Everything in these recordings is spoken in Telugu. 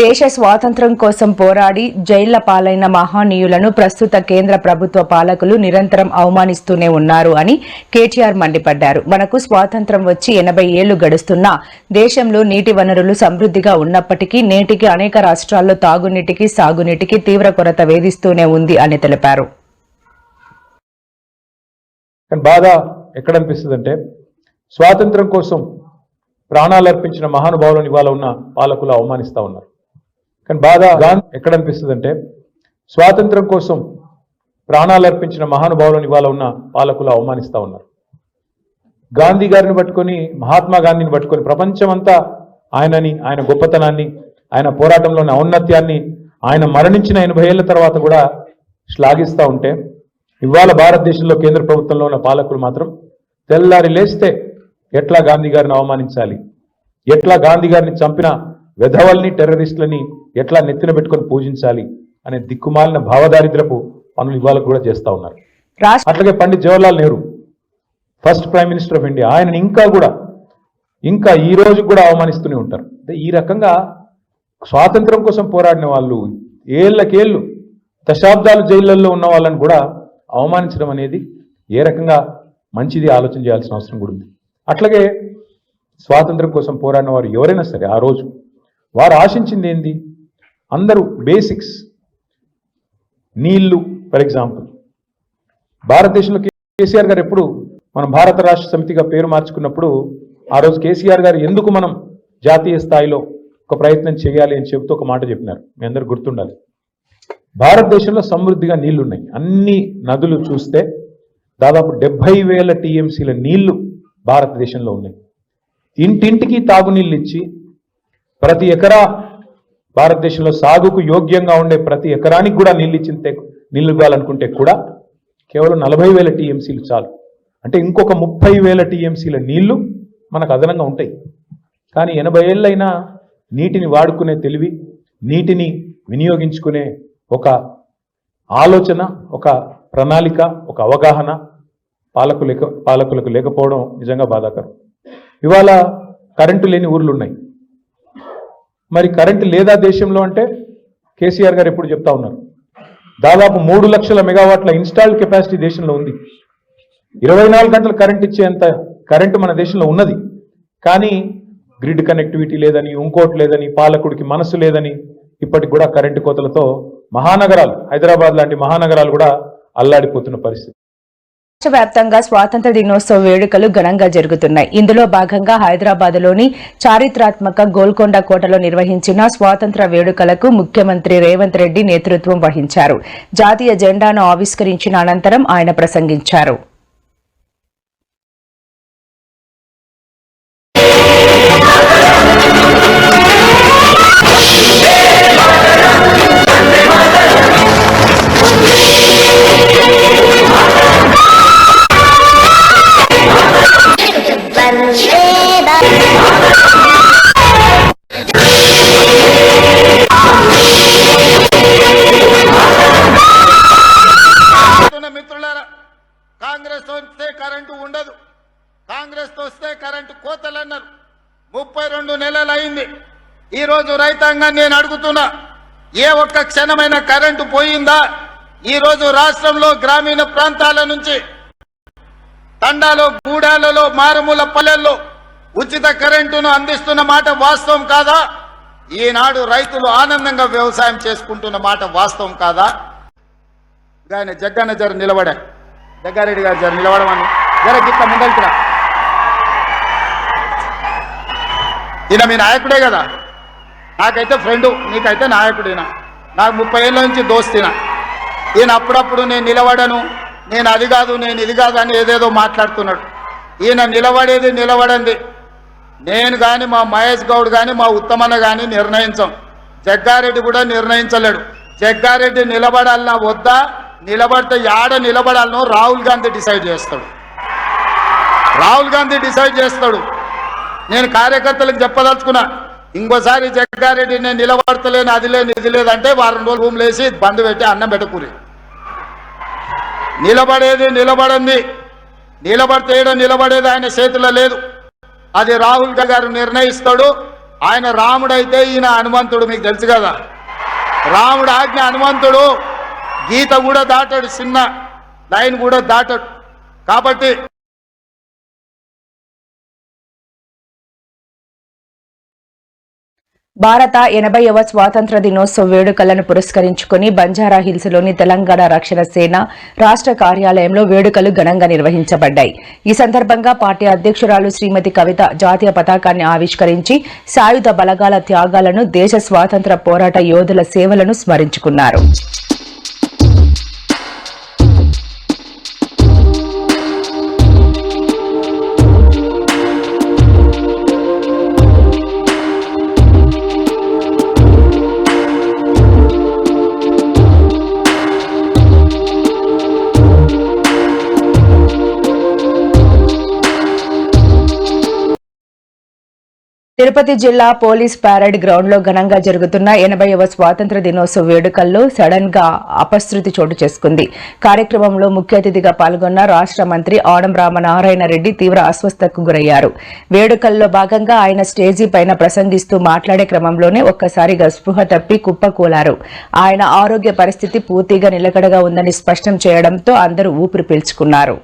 దేశ స్వాతంత్ర్యం కోసం పోరాడి జైళ్ల పాలైన మహానీయులను ప్రస్తుత కేంద్ర ప్రభుత్వ పాలకులు నిరంతరం అవమానిస్తూనే ఉన్నారు అని కేటీఆర్ మండిపడ్డారు. మనకు స్వాతంత్ర్యం వచ్చి 80 ఏళ్లు గడుస్తున్నా దేశంలో నీటి వనరులు సమృద్ధిగా ఉన్నప్పటికీ నేటికి అనేక రాష్ట్రాల్లో తాగునీటికి సాగునీటికి తీవ్ర కొరత వేధిస్తూనే ఉంది అని తెలిపారు. బాధ ఎక్కడ అనిపిస్తుందంటే స్వాతంత్ర్యం కోసం ప్రాణాలు అర్పించిన మహానుభావులను ఇవాళ ఉన్న పాలకులు అవమానిస్తూ ఉన్నారు. కానీ బాధ ఎక్కడ అనిపిస్తుందంటే స్వాతంత్ర్యం కోసం ప్రాణాలు అర్పించిన మహానుభావులను ఇవాళ ఉన్న పాలకులు అవమానిస్తూ ఉన్నారు. గాంధీ గారిని పట్టుకొని, మహాత్మా గాంధీని పట్టుకొని ప్రపంచమంతా ఆయనని, ఆయన గొప్పతనాన్ని, ఆయన పోరాటంలోని ఔన్నత్యాన్ని ఆయన మరణించిన 80 ఏళ్ల తర్వాత కూడా శ్లాఘిస్తూ ఉంటే, ఇవాళ భారతదేశంలో కేంద్ర ప్రభుత్వంలో ఉన్న పాలకులు మాత్రం తెల్లారి లేస్తే ఎట్లా గాంధీ గారిని అవమానించాలి, ఎట్లా గాంధీ గారిని చంపిన వెధవల్ని, టెర్రరిస్టులని ఎట్లా నెత్తిన పెట్టుకొని పూజించాలి అనే దిక్కుమాలిన భావదారిద్రపు పనులు ఇవాళ కూడా చేస్తూ ఉన్నారు. అట్లాగే Pandit Jawaharlal Nehru, first prime minister of India, ఆయనని ఇంకా ఈ రోజు కూడా అవమానిస్తూనే ఉంటారు. ఈ రకంగా స్వాతంత్రం కోసం పోరాడిన వాళ్ళు, ఏళ్లకేళ్ళు దశాబ్దాలు జైళ్లలో ఉన్న వాళ్ళని కూడా అవమానించడం అనేది ఏ రకంగా మంచిది ఆలోచన చేయాల్సిన అవసరం కూడా ఉంది. అట్లాగే స్వాతంత్రం కోసం పోరాడిన వారు ఎవరైనా సరే ఆ రోజు వారు ఆశించింది ఏంది? అందరూ బేసిక్స్, నీళ్లు. ఫర్ ఎగ్జాంపుల్ భారతదేశంలో కేసీఆర్ గారు ఎప్పుడు మనం భారత రాష్ట్ర సమితిగా పేరు మార్చుకున్నప్పుడు ఆ రోజు కేసీఆర్ గారు ఎందుకు మనం జాతీయ స్థాయిలో ఒక ప్రయత్నం చేయాలి అని చెబుతూ ఒక మాట చెప్పినారు. మీ అందరూ గుర్తుండాలి. భారతదేశంలో సమృద్ధిగా నీళ్లున్నాయి. అన్ని నదులు చూస్తే దాదాపు 70,000 టీఎంసీల నీళ్లు భారతదేశంలో ఉన్నాయి. ఇంటింటికి తాగునీళ్ళు ఇచ్చి ప్రతి ఎకరా భారతదేశంలో సాగుకు యోగ్యంగా ఉండే ప్రతి ఎకరానికి కూడా నీళ్లు ఇవ్వాలనుకుంటే కూడా కేవలం 40,000 టీఎంసీలు చాలు. అంటే ఇంకొక 30,000 టీఎంసీల నీళ్లు మనకు అదనంగా ఉంటాయి. కానీ 80 ఏళ్ళైనా నీటిని వాడుకునే తెలివి, నీటిని వినియోగించుకునే ఒక ఆలోచన, ఒక ప్రణాళిక, ఒక అవగాహన పాలకులకు లేకపోవడం నిజంగా బాధాకరం. ఇవాళ కరెంటు లేని ఊర్లు ఉన్నాయి. మరి కరెంటు లేదా దేశంలో అంటే కేసీఆర్ గారు ఎప్పుడు చెప్తా ఉన్నారు, దాదాపు 3 లక్షల మెగావాట్ల ఇన్స్టాల్డ్ కెపాసిటీ దేశంలో ఉంది. 24 గంటలు కరెంట్ ఇచ్చేంత కరెంటు మన దేశంలో ఉన్నది. కానీ గ్రిడ్ కనెక్టివిటీ లేదని, ఇంకోటి లేదని, పాలకుడికి మనసు లేదని ఇప్పటికి కూడా కరెంటు కోతలతో మహానగరాలు, హైదరాబాద్ లాంటి మహానగరాలు కూడా అల్లాడిపోతున్న పరిస్థితి. రాష్ట్ర వ్యాప్తంగా స్వాతంత్ర దినోత్సవ వేడుకలు ఘనంగా జరుగుతున్నాయి. ఇందులో భాగంగా హైదరాబాద్లోని చారిత్రాత్మక గోల్కొండ కోటలో నిర్వహించిన స్వాతంత్ర వేడుకలకు ముఖ్యమంత్రి రేవంత్ రెడ్డి నేతృత్వం వహించారు. జాతీయ జెండాను ఆవిష్కరించిన అనంతరం ఆయన ప్రసంగించారు. మిత్రులారా, కాంగ్రెస్ వస్తే కరెంటు ఉండదు, కాంగ్రెస్ వస్తే కరెంటు కోతలు అన్నారు. 32 నెలలు అయింది. ఈ రోజు రైతాంగాన్ని నేను అడుగుతున్నా, ఏ ఒక్క క్షణమైన కరెంటు పోయిందా? ఈ రోజు రాష్ట్రంలో గ్రామీణ ప్రాంతాల నుంచి తండాలో, గూడాలలో, మారుమూల పల్లెల్లో ఉచిత కరెంటును అందిస్తున్న మాట వాస్తవం కాదా? ఈనాడు రైతులు ఆనందంగా వ్యవసాయం చేసుకుంటున్న మాట వాస్తవం కాదా? ఆయన జగ్గన్న జర నిలబడా, జగ్గారెడ్డి గారు జర నిలబడమని జర గిట్ల ముందలుతురా. ఈయన మీ నాయకుడే కదా, నాకైతే ఫ్రెండు, నీకైతే నాయకుడేనా. నాకు 30 ఏళ్ళ నుంచి దోస్తినా. ఈయన అప్పుడప్పుడు నేను నిలబడను, నేను అది కాదు, నేను ఇది కాదు అని ఏదేదో మాట్లాడుతున్నాడు. ఈయన నిలబడండి. నేను కానీ, మా మహేష్ గౌడ్ కానీ, మా ఉత్తమన్న కానీ నిర్ణయించాం. జగ్గారెడ్డి కూడా నిర్ణయించలేడు. జగ్గారెడ్డి నిలబడాలన్నా వద్దా, నిలబడితే యాడ నిలబడాలనో రాహుల్ గాంధీ డిసైడ్ చేస్తాడు. నేను కార్యకర్తలకు చెప్పదలుచుకున్నా, ఇంకోసారి జగ్గారెడ్డి నేను నిలబడతలేను, అది లేదు ఇది లేదంటే వారం రోజులు రూమ్ లేసి బంద్ పెట్టి అన్నం పెట్టకూరి. నిలబడితే నిలబడేది ఆయన చేతిలో లేదు. అది రాహుల్ గారు నిర్ణయిస్తాడు. ఆయన రాముడైతే ఈయన హనుమంతుడు, మీకు తెలుసు కదా. రాముడు ఆజ్ఞ హనుమంతుడు, గీత కూడా దాటాడు, చిన్న లైన్ కూడా దాటాడు. కాబట్టి భారత 80వ స్వాతంత్ర దినోత్సవ వేడుకలను పురస్కరించుకుని బంజారా హిల్స్ లోని తెలంగాణ రక్షణ సేన రాష్ట్ర కార్యాలయంలో వేడుకలు ఘనంగా నిర్వహించబడ్డాయి. ఈ సందర్భంగా పార్టీ అధ్యక్షురాలు శ్రీమతి కవిత జాతీయ పతాకాన్ని ఆవిష్కరించి సాయుధ బలగాల త్యాగాలను, దేశ స్వాతంత్ర పోరాట యోధుల సేవలను స్మరించుకున్నారు. తిరుపతి జిల్లా పోలీస్ పరేడ్ గ్రౌండ్ లో ఘనంగా జరుగుతున్న 80వ స్వాతంత్ర దినోత్సవ వేడుకల్లో సడన్ గా అపశృతి చోటు చేసుకుంది. కార్యక్రమంలో ముఖ్య అతిథిగా పాల్గొన్న రాష్ట్ర మంత్రి ఆనం రామనారాయణ రెడ్డి తీవ్ర అస్వస్థతకు గురయ్యారు. వేడుకల్లో భాగంగా ఆయన స్టేజీ పైన ప్రసంగిస్తూ మాట్లాడే క్రమంలోనే ఒక్కసారిగా స్పృహ తప్పి కుప్పకూలారు. ఆయన ఆరోగ్య పరిస్థితి పూర్తిగా నిలకడగా ఉందని స్పష్టం చేయడంతో అందరూ ఊపిరి పీల్చుకున్నారు.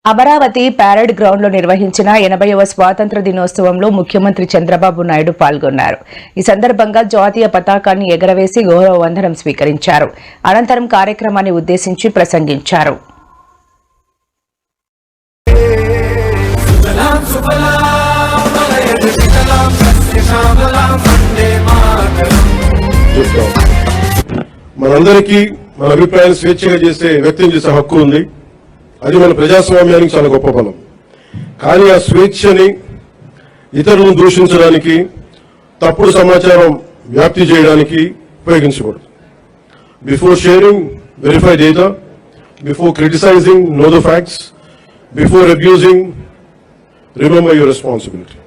అమరావతి పరేడ్ గ్రౌండ్ లో నిర్వహించిన 80వ స్వాతంత్ర దినోత్సవంలో ముఖ్యమంత్రి చంద్రబాబు నాయుడు పాల్గొన్నారు. ఈ సందర్భంగా జాతీయ పతాకాన్ని ఎగరవేసి గౌరవ వందనం స్వీకరించారు. అనంతరం కార్యక్రమాన్ని ఉద్దేశించి ప్రసంగించారు. మనందరికీ మన అభిప్రాయాలు స్వేచ్ఛగా వ్యక్తం చేసే హక్కు ఉంది. అది మన ప్రజాస్వామ్యానికి చాలా గొప్ప బలం. కానీ ఆ స్వేచ్ఛని ఇతరులను దూషించడానికి, తప్పుడు సమాచారం వ్యాప్తి చేయడానికి ఉపయోగించకూడదు. Before sharing, verify data. Before criticizing, know the facts. Before abusing, remember your responsibility.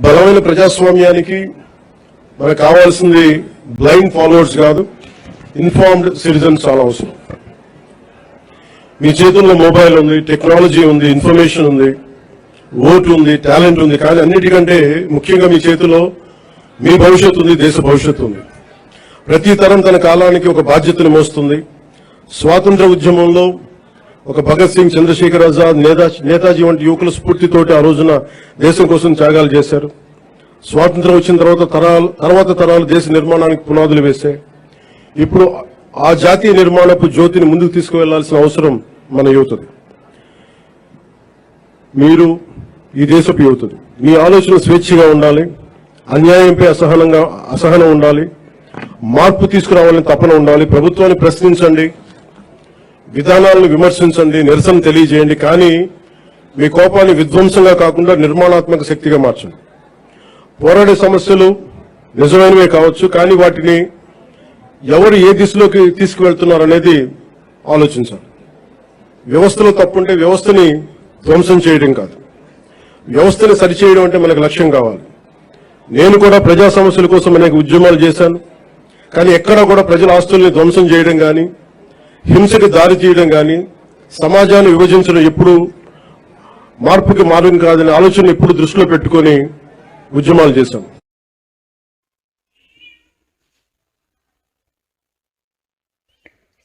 బలమైన ప్రజాస్వామ్యానికి మనకు కావాల్సింది బ్లైండ్ ఫాలోవర్స్ కాదు, ఇన్ఫార్మ్డ్ సిటిజన్స్ చాలా అవసరం. మీ చేతుల్లో మొబైల్ ఉంది, టెక్నాలజీ ఉంది, ఇన్ఫర్మేషన్ ఉంది, ఓటు ఉంది, టాలెంట్ ఉంది. కానీ అన్నిటికంటే ముఖ్యంగా మీ చేతిలో మీ భవిష్యత్తు ఉంది, దేశ భవిష్యత్తు ఉంది. ప్రతి తరం తన కాలానికి ఒక బాధ్యతను మోస్తుంది. స్వాతంత్ర ఉద్యమంలో ఒక భగత్ సింగ్, చంద్రశేఖర్ ఆజాద్, నేతాజీ వంటి యువకుల స్ఫూర్తితోటి ఆ రోజున దేశం కోసం త్యాగాలు చేశారు. స్వాతంత్రం వచ్చిన తర్వాత తరాలు దేశ నిర్మాణానికి పునాదులు వేశాయి. ఇప్పుడు ఆ జాతీయ నిర్మాణపు జ్యోతిని ముందుకు తీసుకువెళ్లాల్సిన అవసరం మన యువతది. మీరు ఈ దేశపు యువతది. మీ ఆలోచన స్వేచ్ఛగా ఉండాలి, అన్యాయంపై అసహనం ఉండాలి, మార్పు తీసుకురావాలని తపన ఉండాలి. ప్రభుత్వాన్ని ప్రశ్నించండి, విధానాలను విమర్శించండి, నిరసన తెలియజేయండి. కానీ మీ కోపాన్ని విధ్వంసంగా కాకుండా నిర్మాణాత్మక శక్తిగా మార్చండి. పోరాడే సమస్యలు నిజమైనవే కావచ్చు, కానీ వాటిని ఎవరు ఏ దిశలోకి తీసుకువెళ్తున్నారనేది ఆలోచించాలి. వ్యవస్థలో తప్పుంటే వ్యవస్థని ధ్వంసం చేయడం కాదు, వ్యవస్థని సరిచేయడం అంటే మనకు లక్ష్యం కావాలి. నేను కూడా ప్రజా సమస్యల కోసం అనేక ఉద్యమాలు చేశాను. కానీ ఎక్కడా కూడా ప్రజల ఆస్తుల్ని ధ్వంసం చేయడం కానీ, హింసకి దారి తీయడం కానీ, సమాజాన్ని విభజించడం ఎప్పుడు మార్పుకి మార్గం కాదనే ఆలోచన ఎప్పుడు దృష్టిలో పెట్టుకొని ఉద్యమాలు చేశాం.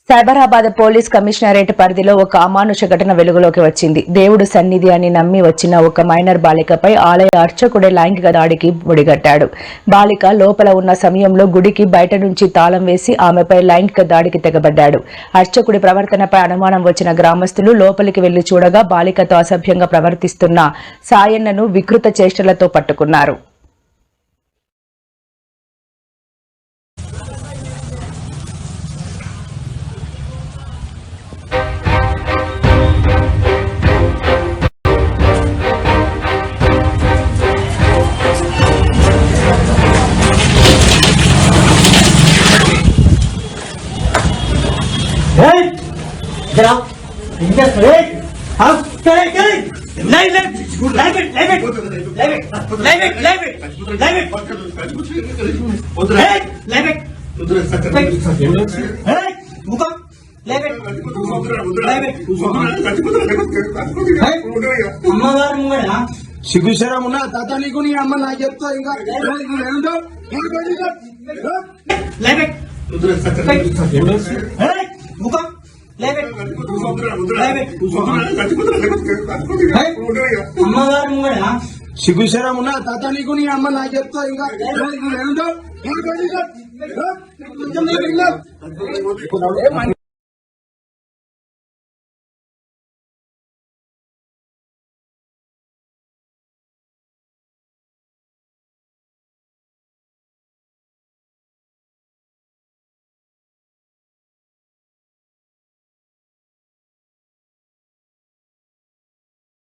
సైబరాబాద్ పోలీస్ కమిషనరేట్ పరిధిలో ఒక అమానుష ఘటన వెలుగులోకి వచ్చింది. దేవుడు సన్నిధి అని నమ్మి వచ్చిన ఒక మైనర్ బాలికపై ఆలయ అర్చకుడే లైంగిక దాడికి ఒడిగట్టాడు. బాలిక లోపల ఉన్న సమయంలో గుడికి బయట నుంచి తాళం వేసి ఆమెపై లైంగిక దాడికి తెగబడ్డాడు. అర్చకుడి ప్రవర్తనపై అనుమానం వచ్చిన గ్రామస్తులు లోపలికి వెళ్లి చూడగా బాలికతో అసభ్యంగా ప్రవర్తిస్తున్న సాయన్నను వికృత చేష్టలతో పట్టుకున్నారు. సిగ్గుశరం ఉన్నా తాత నీకు నీ అమ్మ నాకు చెప్తా ఇంకా సిగ్గుశరం ఉన్నా తాత నీకు నీ అమ్మ నాకు చెప్తా ఇంకా